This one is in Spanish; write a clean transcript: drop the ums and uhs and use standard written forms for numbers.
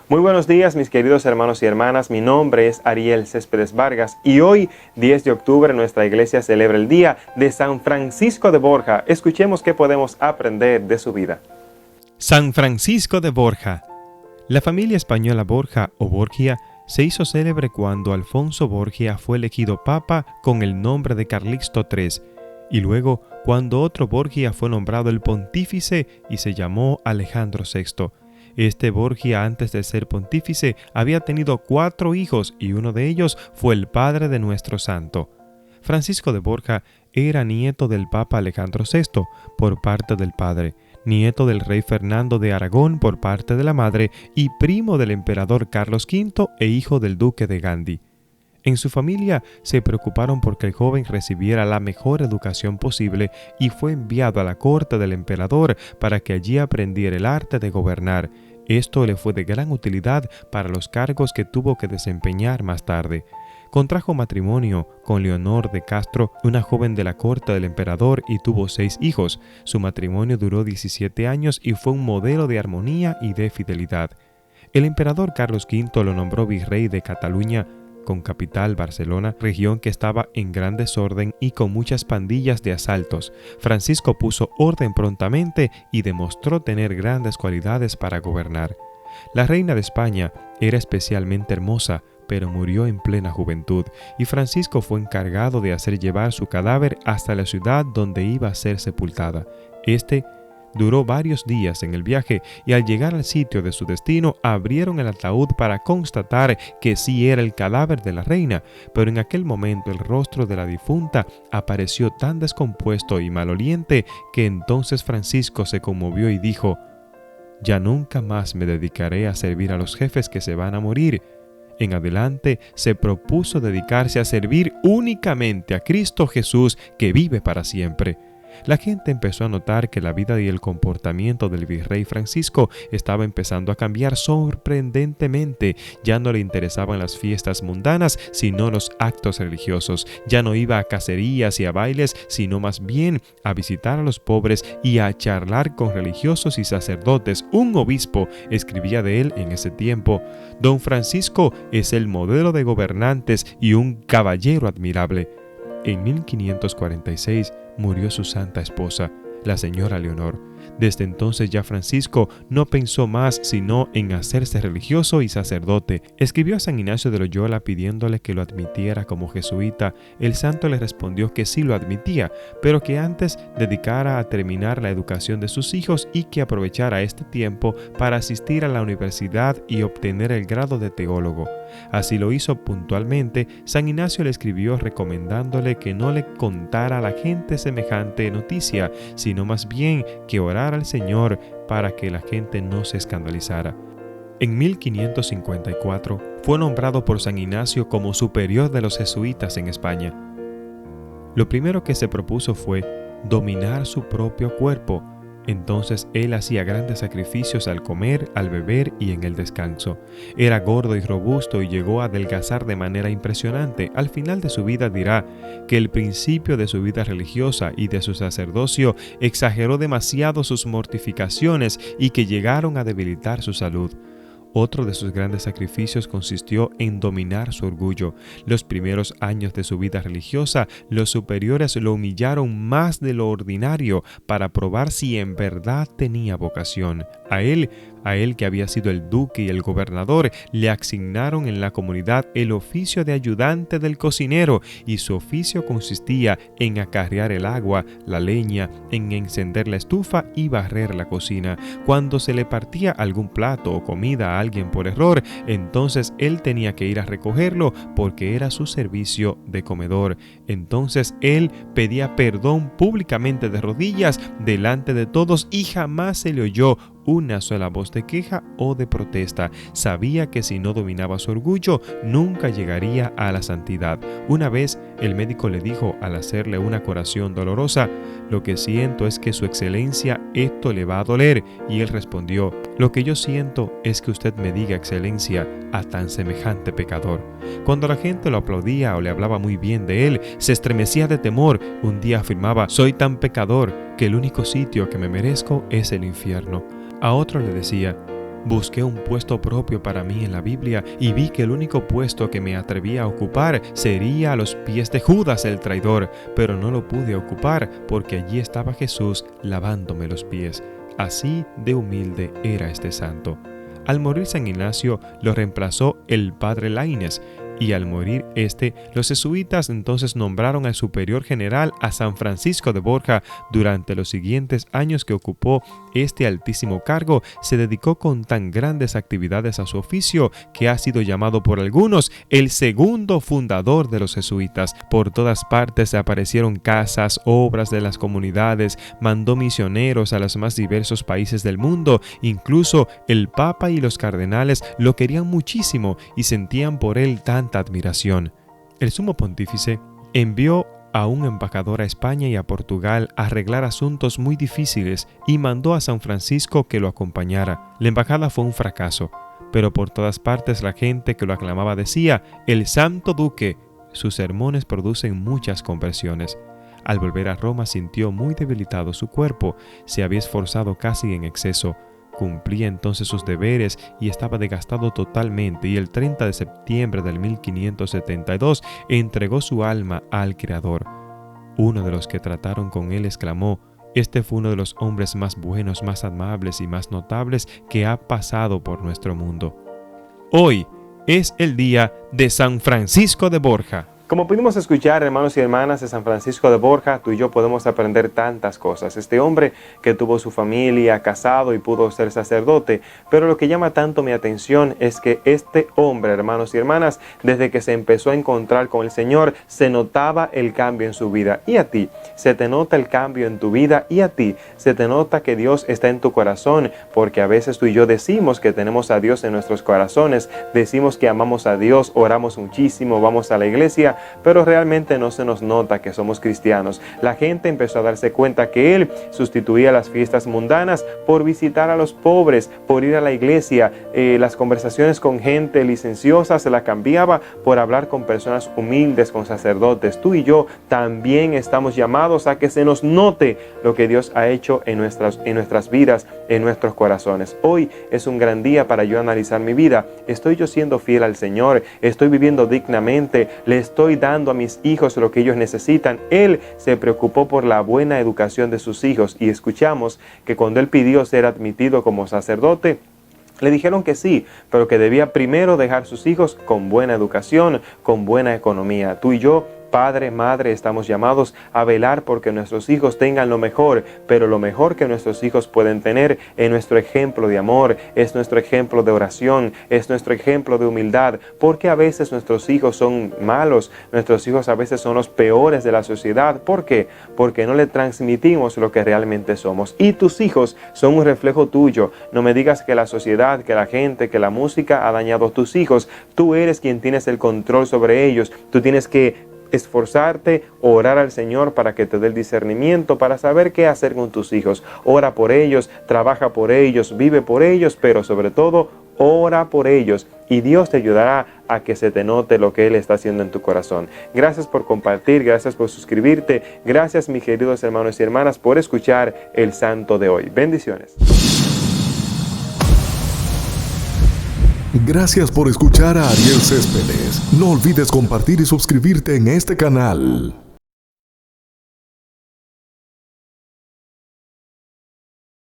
Muy buenos días, mis queridos hermanos y hermanas. Mi nombre es Ariel Céspedes Vargas y hoy, 10 de octubre, nuestra iglesia celebra el día de San Francisco de Borja. Escuchemos qué podemos aprender de su vida. San Francisco de Borja. La familia española Borja o Borgia se hizo célebre cuando Alfonso Borgia fue elegido papa con el nombre de Calixto III, y luego cuando otro Borgia fue nombrado el pontífice y se llamó Alejandro VI. Este Borgia, antes de ser pontífice, había tenido 4 hijos y uno de ellos fue el padre de nuestro santo. Francisco de Borja era nieto del Papa Alejandro VI por parte del padre, nieto del rey Fernando de Aragón por parte de la madre y primo del emperador Carlos V e hijo del duque de Gandhi. En su familia se preocuparon porque el joven recibiera la mejor educación posible y fue enviado a la corte del emperador para que allí aprendiera el arte de gobernar. Esto le fue de gran utilidad para los cargos que tuvo que desempeñar más tarde. Contrajo matrimonio con Leonor de Castro, una joven de la corte del emperador, y tuvo 6 hijos. Su matrimonio duró 17 años y fue un modelo de armonía y de fidelidad. El emperador Carlos V lo nombró virrey de Cataluña, con capital Barcelona, región que estaba en gran desorden y con muchas pandillas de asaltos. Francisco puso orden prontamente y demostró tener grandes cualidades para gobernar. La reina de España era especialmente hermosa, pero murió en plena juventud, y Francisco fue encargado de hacer llevar su cadáver hasta la ciudad donde iba a ser sepultada. Duró varios días en el viaje y al llegar al sitio de su destino abrieron el ataúd para constatar que sí era el cadáver de la reina, pero en aquel momento el rostro de la difunta apareció tan descompuesto y maloliente que entonces Francisco se conmovió y dijo: «Ya nunca más me dedicaré a servir a los jefes que se van a morir». En adelante se propuso dedicarse a servir únicamente a Cristo Jesús, que vive para siempre. La gente empezó a notar que la vida y el comportamiento del virrey Francisco estaba empezando a cambiar sorprendentemente. Ya no le interesaban las fiestas mundanas, sino los actos religiosos. Ya no iba a cacerías y a bailes, sino más bien a visitar a los pobres y a charlar con religiosos y sacerdotes. Un obispo escribía de él en ese tiempo: «Don Francisco es el modelo de gobernantes y un caballero admirable». En 1546 murió su santa esposa, la señora Leonor. Desde entonces ya Francisco no pensó más sino en hacerse religioso y sacerdote. Escribió a San Ignacio de Loyola pidiéndole que lo admitiera como jesuita. El santo le respondió que sí lo admitía, pero que antes dedicara a terminar la educación de sus hijos y que aprovechara este tiempo para asistir a la universidad y obtener el grado de teólogo. Así lo hizo puntualmente. San Ignacio le escribió recomendándole que no le contara a la gente semejante noticia, sino más bien que orara al Señor para que la gente no se escandalizara. En 1554 fue nombrado por San Ignacio como superior de los jesuitas en España. Lo primero que se propuso fue dominar su propio cuerpo. Entonces él hacía grandes sacrificios al comer, al beber y en el descanso. Era gordo y robusto y llegó a adelgazar de manera impresionante. Al final de su vida dirá que el principio de su vida religiosa y de su sacerdocio exageró demasiado sus mortificaciones y que llegaron a debilitar su salud. Otro de sus grandes sacrificios consistió en dominar su orgullo. Los primeros años de su vida religiosa, los superiores lo humillaron más de lo ordinario para probar si en verdad tenía vocación. A él que había sido el duque y el gobernador, le asignaron en la comunidad el oficio de ayudante del cocinero, y su oficio consistía en acarrear el agua, la leña, en encender la estufa y barrer la cocina. Cuando se le partía algún plato o comida a alguien por error, entonces él tenía que ir a recogerlo porque era su servicio de comedor. Entonces él pedía perdón públicamente de rodillas delante de todos y jamás se le oyó una sola voz de queja o de protesta. Sabía que si no dominaba su orgullo, nunca llegaría a la santidad. Una vez el médico le dijo al hacerle una curación dolorosa: «Lo que siento es que su excelencia esto le va a doler». Y él respondió: «Lo que yo siento es que usted me diga excelencia a tan semejante pecador». Cuando la gente lo aplaudía o le hablaba muy bien de él, se estremecía de temor. Un día afirmaba: «Soy tan pecador que el único sitio que me merezco es el infierno». A otro le decía: Busqué un puesto propio para mí en la Biblia y vi que el único puesto que me atrevía a ocupar sería a los pies de Judas el traidor, pero no lo pude ocupar porque allí estaba Jesús lavándome los pies. Así de humilde era este santo. Al morir San Ignacio lo reemplazó el padre Laínez, y al morir los jesuitas entonces nombraron al superior general a San Francisco de Borja. Durante los siguientes años que ocupó este altísimo cargo, se dedicó con tan grandes actividades a su oficio que ha sido llamado por algunos el segundo fundador de los jesuitas. Por todas partes se aparecieron casas, obras de las comunidades, mandó misioneros a los más diversos países del mundo. Incluso el Papa y los cardenales lo querían muchísimo y sentían por él tanta admiración. El sumo pontífice envió a un embajador a España y a Portugal a arreglar asuntos muy difíciles y mandó a San Francisco que lo acompañara. La embajada fue un fracaso, pero por todas partes la gente que lo aclamaba decía: el Santo Duque. Sus sermones producen muchas conversiones. Al volver a Roma sintió muy debilitado su cuerpo, se había esforzado casi en exceso. Cumplía entonces sus deberes y estaba desgastado totalmente, y el 30 de septiembre del 1572 entregó su alma al Creador. Uno de los que trataron con él exclamó: este fue uno de los hombres más buenos, más amables y más notables que ha pasado por nuestro mundo. Hoy es el día de San Francisco de Borja. Como pudimos escuchar, hermanos y hermanas, de San Francisco de Borja, tú y yo podemos aprender tantas cosas. Este hombre que tuvo su familia, casado y pudo ser sacerdote, pero lo que llama tanto mi atención es que este hombre, hermanos y hermanas, desde que se empezó a encontrar con el Señor, se notaba el cambio en su vida. ¿Y a ti? ¿Se te nota el cambio en tu vida? ¿Y a ti? ¿Se te nota que Dios está en tu corazón? Porque a veces tú y yo decimos que tenemos a Dios en nuestros corazones, decimos que amamos a Dios, oramos muchísimo, vamos a la iglesia, pero realmente no se nos nota que somos cristianos. La gente empezó a darse cuenta que él sustituía las fiestas mundanas por visitar a los pobres, por ir a la iglesia. Las conversaciones con gente licenciosa se la cambiaba por hablar con personas humildes, con sacerdotes. Tú y yo también estamos llamados a que se nos note lo que Dios ha hecho en nuestras vidas, en nuestros corazones. Hoy es un gran día para yo analizar mi vida. ¿Estoy yo siendo fiel al Señor? ¿Estoy viviendo dignamente? ¿Le estoy dando a mis hijos lo que ellos necesitan? Él se preocupó por la buena educación de sus hijos, y escuchamos que cuando él pidió ser admitido como sacerdote, le dijeron que sí, pero que debía primero dejar sus hijos con buena educación, con buena economía. Tú y yo, padre, madre, estamos llamados a velar porque nuestros hijos tengan lo mejor, pero lo mejor que nuestros hijos pueden tener es nuestro ejemplo de amor, es nuestro ejemplo de oración, es nuestro ejemplo de humildad, porque a veces nuestros hijos son malos, nuestros hijos a veces son los peores de la sociedad. ¿Por qué? Porque no le transmitimos lo que realmente somos. Y tus hijos son un reflejo tuyo. No me digas que la sociedad, que la gente, que la música ha dañado a tus hijos. Tú eres quien tienes el control sobre ellos. Tú tienes que esforzarte, orar al Señor para que te dé el discernimiento para saber qué hacer con tus hijos. Ora por ellos, trabaja por ellos, vive por ellos, pero sobre todo, ora por ellos, y Dios te ayudará a que se te note lo que Él está haciendo en tu corazón. Gracias por compartir, gracias por suscribirte, gracias mis queridos hermanos y hermanas por escuchar el Santo de hoy. Bendiciones. Gracias por escuchar a Ariel Céspedes. No olvides compartir y suscribirte en este canal.